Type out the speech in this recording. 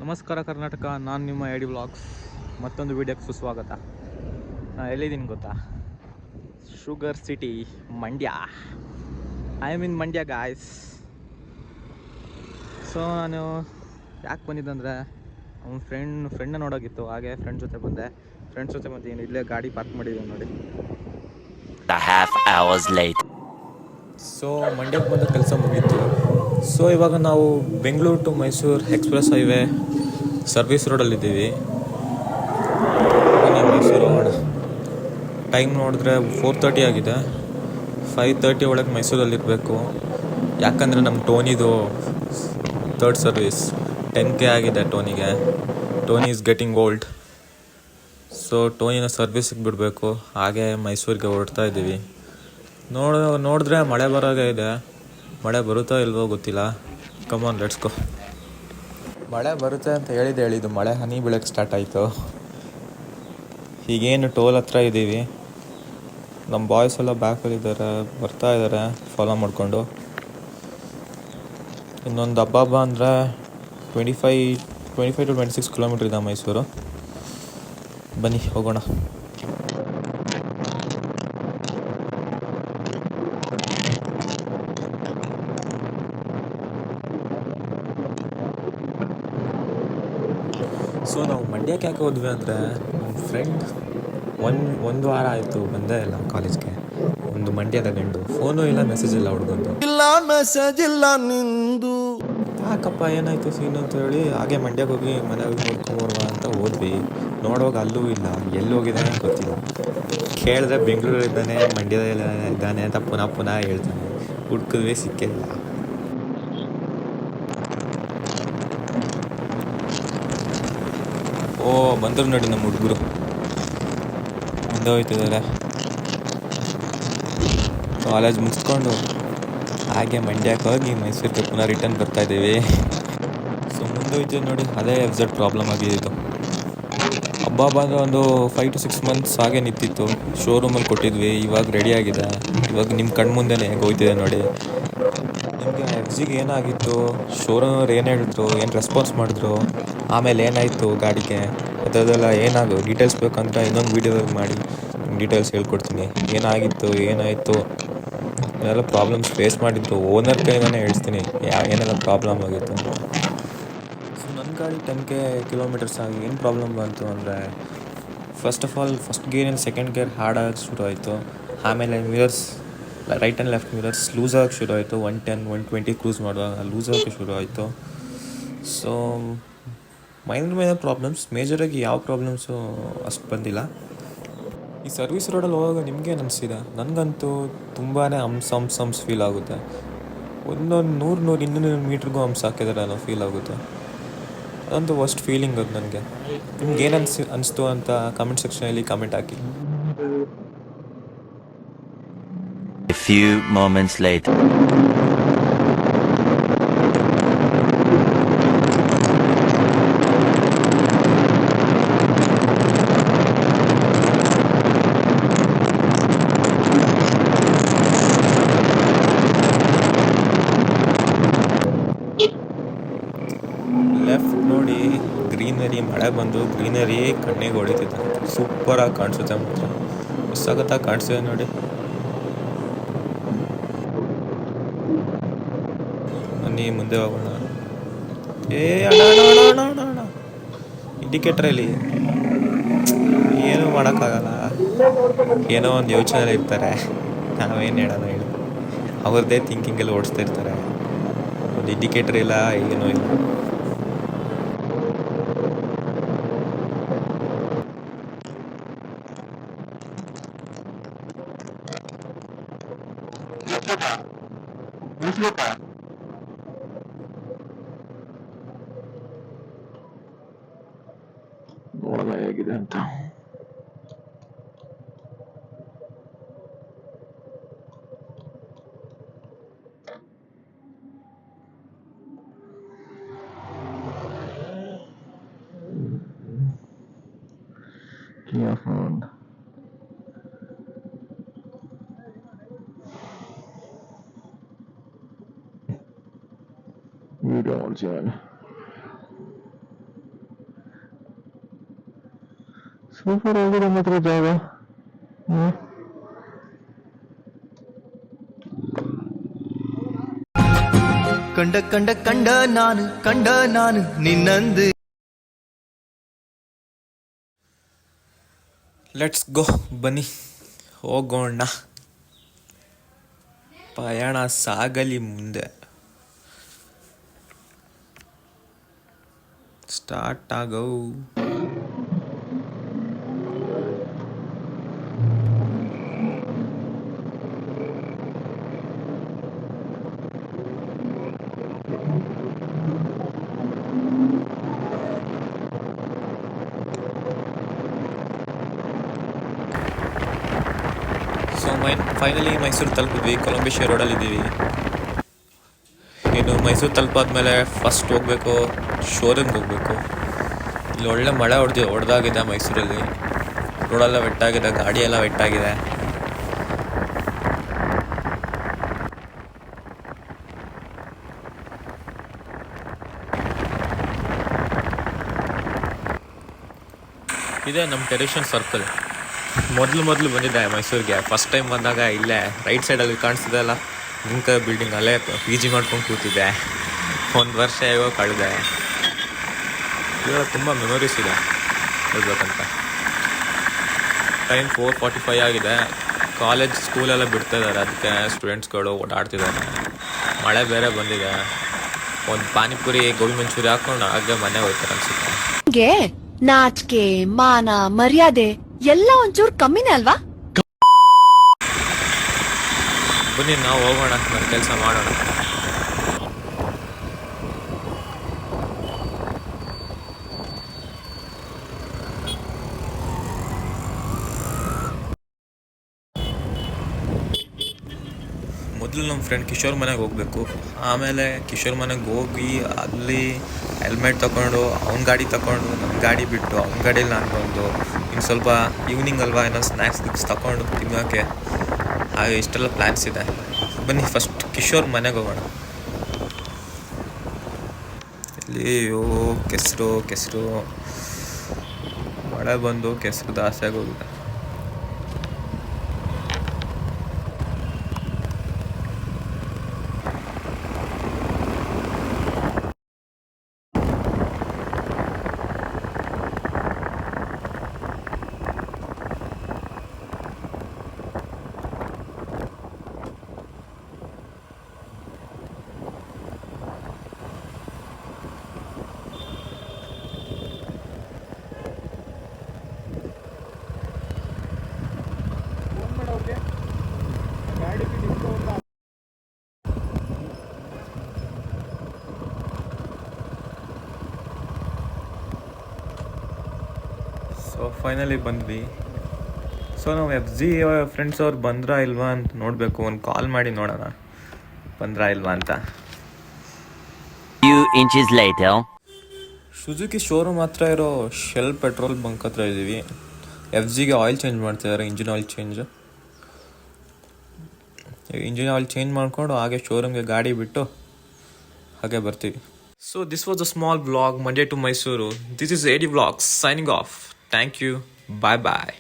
ನಮಸ್ಕಾರ ಕರ್ನಾಟಕ, ನಾನು ನಿಮ್ಮ ಐ ಡಿ ಬ್ಲಾಗ್ಸ್ ಮತ್ತೊಂದು ವೀಡಿಯೋಕ್ಕೆ ಸುಸ್ವಾಗತ. ನಾನು ಎಲ್ಲಿದ್ದೀನಿ ಗೊತ್ತಾ? Sugar city Mandya. I am in Mandya guys. So ನಾನು ಯಾಕೆ ಬಂದಿದ್ದೆ ಅಂದರೆ ಅವ್ನ ಫ್ರೆಂಡ್ನ ನೋಡೋಗಿತ್ತು. ಹಾಗೆ ಫ್ರೆಂಡ್ಸ್ ಜೊತೆ ಬಂದಿದ್ದೀನಿ. ಇಲ್ಲೇ ಗಾಡಿ ಪಾರ್ಕ್ ಮಾಡಿದ್ದೀನಿ ನೋಡಿ. ಸೊ ಮಂಡ್ಯಕ್ಕೆ ಬಂದ ಕೆಲಸ ಮುಗೀತು. ಸೊ ಇವಾಗ ನಾವು Bengaluru to Mysuru express highway service ರೋಡಲ್ಲಿದ್ದೀವಿ. ಬನ್ನಿ ಮೈಸೂರು ಹೋಗೋಣ. ಟೈಮ್ ನೋಡಿದ್ರೆ 4:30 ಆಗಿದೆ. 5:30 ಒಳಗೆ ಮೈಸೂರಲ್ಲಿರಬೇಕು. ಯಾಕಂದರೆ ನಮ್ಮ ಟೋನಿದು ಥರ್ಡ್ ಸರ್ವಿಸ್ 10K ಆಗಿದೆ. Tony is getting old. So ಟೋನಿನ ಸರ್ವಿಸಿಗೆ ಬಿಡಬೇಕು. ಹಾಗೆ ಮೈಸೂರಿಗೆ ಹೊರಡ್ತಾ ಇದ್ದೀವಿ. ನೋಡಿದ್ರೆ ಮಳೆ ಬರೋಗೆ ಇದೆ. ಮಳೆ ಬರುತ್ತೋ ಇಲ್ವೋ ಗೊತ್ತಿಲ್ಲ. Come on let's go. ಮಳೆ ಬರುತ್ತೆ ಅಂತ ಹೇಳಿದ್ದು ಮಳೆ ಹನಿ ಬೀಳಕ್ಕೆ ಸ್ಟಾರ್ಟ್ ಆಯಿತು. ಈಗೇನು ಟೋಲ್ ಹತ್ರ ಇದ್ದೀವಿ. ನಮ್ಮ ಬಾಯ್ಸ್ ಎಲ್ಲ ಬ್ಯಾಕಲ್ಲಿದ್ದಾರೆ, ಬರ್ತಾ ಇದ್ದಾರೆ ಫಾಲೋ ಮಾಡಿಕೊಂಡು. ಇನ್ನೊಂದು ಹಬ್ಬ ಅಂದರೆ 25 to 26 ಕಿಲೋಮೀಟ್ರ್ ಇದೆ ಮೈಸೂರು. ಬನ್ನಿ ಹೋಗೋಣ. ಸೊ ನಾವು ಮಂಡ್ಯಕ್ಕೆ ಯಾಕೆ ಹೋದ್ವಿ ಅಂದರೆ ನಮ್ಮ ಫ್ರೆಂಡ್ ಒಂದು ವಾರ ಆಯಿತು ಬಂದೇ ಇಲ್ಲ ಕಾಲೇಜ್ಗೆ. ಒಂದು ಮಂಡ್ಯದ ಗಂಡು, ಫೋನು ಇಲ್ಲ, ಮೆಸೇಜ್ ಇಲ್ಲ, ಹುಡ್ಗೊಂದು ಇಲ್ಲ, ಮೆಸೇಜ್ ಇಲ್ಲ ನಿಂದು. ಯಾಕಪ್ಪ ಏನಾಯಿತು ಸೀನು ಅಂತ ಹೇಳಿ ಹಾಗೆ ಮಂಡ್ಯಕ್ಕೆ ಹೋಗಿ ಮನೆಗೆ ನೋಡ್ಕೊಂಬರ್ವ ಅಂತ ಹೋದ್ವಿ. ನೋಡುವಾಗ ಅಲ್ಲೂ ಇಲ್ಲ, ಎಲ್ಲಿ ಹೋಗಿದ್ದಾನೆ ಗೊತ್ತಿಲ್ಲ. ಕೇಳಿದ್ರೆ ಬೆಂಗಳೂರಲ್ಲಿದ್ದಾನೆ, ಮಂಡ್ಯದಲ್ಲಿ ಇದ್ದಾನೆ ಅಂತ ಪುನಃ ಹೇಳ್ತಾನೆ. ಹುಡ್ಕಿದ್ವಿ, ಸಿಕ್ಕಿಲ್ಲ. ಓ ಬಂದರು ನೋಡಿ ನಮ್ಮ ಹುಡುಗರು, ಮುಂದೆ ಹೋಗ್ತಿದ್ದಾರೆ. ಕಾಲೇಜ್ ಮುಗಿಸ್ಕೊಂಡು ಹಾಗೆ ಮಂಡ್ಯಕ್ಕೆ ಹೋಗಿ ಮೈಸೂರಿಗೆ ಪುನಃ ರಿಟರ್ನ್ ಬರ್ತಾಯಿದ್ದೀವಿ. ಸೊ ಮುಂದೆ ಹೋಯ್ತು ನೋಡಿ, ಅದೇ ಎಫ್ಝೆಡ್ ಪ್ರಾಬ್ಲಮ್ ಆಗಿದ್ದು. ಹಬ್ಬ ಬಂದರೆ ಒಂದು 5 to 6 months ಹಾಗೆ ನಿಂತಿತ್ತು. ಶೋರೂಮಲ್ಲಿ ಕೊಟ್ಟಿದ್ವಿ, ಇವಾಗ ರೆಡಿಯಾಗಿದೆ. ಇವಾಗ ನಿಮ್ಮ ಕಣ್ಮುಂದೆನೇ ಹೋಗ್ತಿದೆ ನೋಡಿ. ನಿಮಗೆ ಎಫ್ಝಿಗೆ ಏನಾಗಿತ್ತು, ಶೋರೂಮವ್ರು ಏನು ಹೇಳಿದ್ರು, ಏನು ರೆಸ್ಪಾನ್ಸ್ ಮಾಡಿದ್ರು, ಆಮೇಲೆ ಏನಾಯಿತು ಗಾಡಿಗೆ, ಅದೆಲ್ಲ ಡೀಟೇಲ್ಸ್ ಬೇಕಂದ್ರೆ ಇನ್ನೊಂದು ವೀಡಿಯೋದಾಗ ಮಾಡಿ ಡೀಟೇಲ್ಸ್ ಹೇಳ್ಕೊಡ್ತೀನಿ. ಏನಾಯಿತು ಏನೆಲ್ಲ ಪ್ರಾಬ್ಲಮ್ಸ್ ಫೇಸ್ ಮಾಡಿದ್ದು ಓನರ್ ಕೈಯಿಂದನೇ ಹೇಳ್ತೀನಿ, ಏನೆಲ್ಲ ಪ್ರಾಬ್ಲಮ್ ಆಗಿತ್ತು. ಸೊ ನನ್ನ ಗಾಡಿ 10K ಕಿಲೋಮೀಟರ್ಸ್ ಆಗಿ ಏನು ಪ್ರಾಬ್ಲಮ್ ಬಂತು ಅಂದರೆ, ಫಸ್ಟ್ ಗೇರಲ್ಲಿ ಸೆಕೆಂಡ್ ಗೇರ್ ಹಾರ್ಡ್ ಆಗೋಕ್ಕೆ ಶುರು ಆಯಿತು. ಆಮೇಲೆ mirrors, right and left mirrors loose ಆಗೋಕ್ಕೆ ಶುರು ಆಯಿತು. 110, 120 ಕ್ರೂಸ್ ಮಾಡುವಾಗ ಲೂಸ್ ಆಗೋಕ್ಕೆ ಶುರು ಆಯಿತು. ಸೊ ಮೈನರ್ ಪ್ರಾಬ್ಲಮ್ಸ್, ಮೇಜರಾಗಿ ಯಾವ ಪ್ರಾಬ್ಲಮ್ಸು ಅಷ್ಟು ಬಂದಿಲ್ಲ. ಈ ಸರ್ವಿಸ್ ರೋಡಲ್ಲಿ ಹೋಗುವಾಗ ನಿಮಗೇನು ಅನಿಸಿದೆ? ನನಗಂತೂ ತುಂಬಾ ಹಂಪ್ಸ್ ಫೀಲ್ ಆಗುತ್ತೆ. ಒಂದೊಂದು 100-200 ಮೀಟ್ರಿಗೂ ಹಂಪ್ಸ್ ಹಾಕಿದರೆ ಅನ್ನೋ ಫೀಲ್ ಆಗುತ್ತೆ. ಅದಂತೂ ವರ್ಸ್ಟ್ ಫೀಲಿಂಗ್ ಅದು ನನಗೆ. ನಿಮ್ಗೆ ಏನು ಅನಿಸ್ತು ಅಂತ ಕಮೆಂಟ್ ಸೆಕ್ಷನಲ್ಲಿ comment hockey. A few moments later. Left ನೋಡಿ, ಗ್ರೀನರಿ, ಮಳೆ ಬಂದು ಗ್ರೀನರಿ ಕಣ್ಣಿಗೆ ಹೊಡಿತಿದ್ದೆ. ಸೂಪರಾಗಿ ಕಾಣಿಸುತ್ತೆ, ಮಾತ್ರ ಸಖತ್ತಾಗಿ ಕಾಣಿಸ್ತಿದೆ ನೋಡಿ. ಬನ್ನಿ ಮುಂದೆ ಹೋಗೋಣ. ಅಣ್ಣ ಇಂಡಿಕೇಟ್ರಲ್ಲಿ ಏನೂ ಮಾಡೋಕ್ಕಾಗಲ್ಲ. ಏನೋ ಒಂದು ಯೋಚನೆ ಇರ್ತಾರೆ, ನಾವೇನು ಹೇಳೋಣ ಹೇಳಿ. ಅವ್ರದ್ದೇ ಥಿಂಕಿಂಗಲ್ಲಿ ಓಡಿಸ್ತಾ ಇರ್ತಾರೆ. ಒಂದು ಇಂಡಿಕೇಟರ್ ಇಲ್ಲ, ಏನೂ ಇಲ್ಲ. ನೋಡೋಣ ಹೇಗಿದೆ ಅಂತ. Kia phone. You don't, Jen. Super ಆಗಿದೆ ಮಾತ್ರ ಜಾಗ. ಹ್ಮ್ ಕಂಡ ಕಂಡ ಕಂಡ ನಾನು ನಿನ್ನಂದು. ಲೆಟ್ಸ್ ಗೋ, ಬನ್ನಿ ಹೋಗೋಣ. ಪಯಣ ಸಾಗಲಿ ಮುಂದೆ. ಸ್ಟಾರ್ಟ್ ಆಗೋ. ಸೊ ಫೈನಲಿ ಮೈಸೂರು ತಲುಪಿದ್ವಿ. ಕೊಲಂಬೇಶ್ವರ ರೋಡಲ್ಲಿ ಇದ್ದೀವಿ. ಇನ್ನು ಮೈಸೂರು ತಲುಪಾದ್ಮೇಲೆ ಫಸ್ಟ್ ಹೋಗಬೇಕು ಶೋರೂಮ್ಗೆ ಹೋಗಬೇಕು. ಇಲ್ಲಿ ಒಳ್ಳೆ ಮಳೆ ಹೊಡೆದಾಗಿದೆ ಮೈಸೂರಲ್ಲಿ. ರೋಡೆಲ್ಲ ವೆಟ್ಟಾಗಿದೆ, ಗಾಡಿ ಎಲ್ಲ ವೆಟ್ಟಾಗಿದೆ. ಇದೇ ನಮ್ಮ ಟೆರಿಷನ್ ಸರ್ಕಲ್. ಮೊದಲು ಬಂದಿದ್ದೆ ಮೈಸೂರಿಗೆ. ಫಸ್ಟ್ ಟೈಮ್ ಬಂದಾಗ ಇಲ್ಲೇ ರೈಟ್ ಸೈಡಲ್ಲಿ ಕಾಣಿಸ್ತಿದೆ ಅಲ್ಲ ಗುಂಕ ಬಿಲ್ಡಿಂಗ್, ಅಲ್ಲೇ ಪಿ ಜಿ ಮಾಡ್ಕೊಂಡು ಕೂತಿದ್ದೆ. 1 ವರ್ಷ ಹೇಗೋ ಕಳೆದೆ. ಇವಾಗ ತುಂಬ ಮೆಮೊರೀಸ್ ಇದೆ ಹೇಳ್ಬೇಕಂತ. ಟೈಮ್ 4:45 ಆಗಿದೆ. ಕಾಲೇಜ್ ಸ್ಕೂಲೆಲ್ಲ ಬಿಡ್ತಾ ಇದ್ದಾರೆ, ಅದಕ್ಕೆ ಸ್ಟೂಡೆಂಟ್ಸ್ಗಳು ಓಡಾಡ್ತಿದ್ದಾರೆ. ಮಳೆ ಬೇರೆ ಬಂದಿದೆ. ಒಂದು ಪಾನಿಪುರಿ ಗೋಬಿ ಮಂಚೂರಿ ಹಾಕೊಂಡು ಹಾಗೆ ಮನೆಗೆ ಹೋಗ್ತಾರೆ ಅನ್ಸುತ್ತೆ. ನಾಚಿಕೆ ಮಾನ ಮರ್ಯಾದೆ ಎಲ್ಲ ಒಂಚೂರು ಕಮ್ಮಿನೇ ಅಲ್ವಾ? ಬನ್ನಿ ನಾವು ಹೋಗೋಣ, ನನ್ನ ಕೆಲಸ ಮಾಡೋಣ. ಮೊದಲು ನಮ್ಮ ಫ್ರೆಂಡ್ ಕಿಶೋರ್ ಮನೆಗೆ ಹೋಗಬೇಕು. ಆಮೇಲೆ ಕಿಶೋರ್ ಮನೆಗೆ ಹೋಗಿ ಅಲ್ಲಿ ಹೆಲ್ಮೆಟ್ ತಗೊಂಡು ಅವ್ನ ಗಾಡಿ ತಗೊಂಡು ನಮ್ಮ ಗಾಡಿ ಬಿಟ್ಟು ಅವ್ನ ಗಾಡೀಲಿ ನಾನು ಬಂದು ಇನ್ನು ಸ್ವಲ್ಪ ಈವ್ನಿಂಗ್ ಅಲ್ವಾ, ಏನೋ ಸ್ನ್ಯಾಕ್ಸ್ ತಗೊಂಡು ತಿನ್ನೋಕ್ಕೆ. ಹಾಗೆ ಇಷ್ಟೆಲ್ಲ ಪ್ಲ್ಯಾನ್ಸ್ ಇದೆ. ಬನ್ನಿ ಫಸ್ಟ್ ಕಿಶೋರ್ ಮನೆಗೆ ಹೋಗೋಣ. ಇಲ್ಲಿ ಕೆಸರು ಮಳೆ ಬಂದು ಕೆಸರು ದಾಸ್ತಿ ಆಗೋಗಿದೆ. ಸೊ ಫೈನಲಿ ಬಂದ್ವಿ. ಸೊ ನಾವು FG ಫ್ರೆಂಡ್ಸ್ ಅವ್ರು ಬಂದ್ರಾ ಇಲ್ವಾ ಅಂತ ನೋಡಬೇಕು. ಒಂದು ಕಾಲ್ ಮಾಡಿ ನೋಡೋಣ ಬಂದ್ರಾ ಇಲ್ವಾ ಅಂತ. Few inches later. Suzuki showroom ಹತ್ರ ಇರೋ ಶೆಲ್ ಪೆಟ್ರೋಲ್ ಬಂಕ್ ಹತ್ರ ಇದ್ದೀವಿ. FGಗೆ ಆಯಿಲ್ ಚೇಂಜ್ ಮಾಡ್ತಿದ್ದಾರೆ, ಇಂಜಿನ್ ಆಯಿಲ್ ಚೇಂಜ್ ಮಾಡ್ಕೊಂಡು ಹಾಗೆ ಶೋರೂಮ್ಗೆ ಗಾಡಿ ಬಿಟ್ಟು ಹಾಗೆ ಬರ್ತೀವಿ. So this was a small vlog Monday to Mysuru. This is AD Vlogs signing off. Thank you. Bye bye.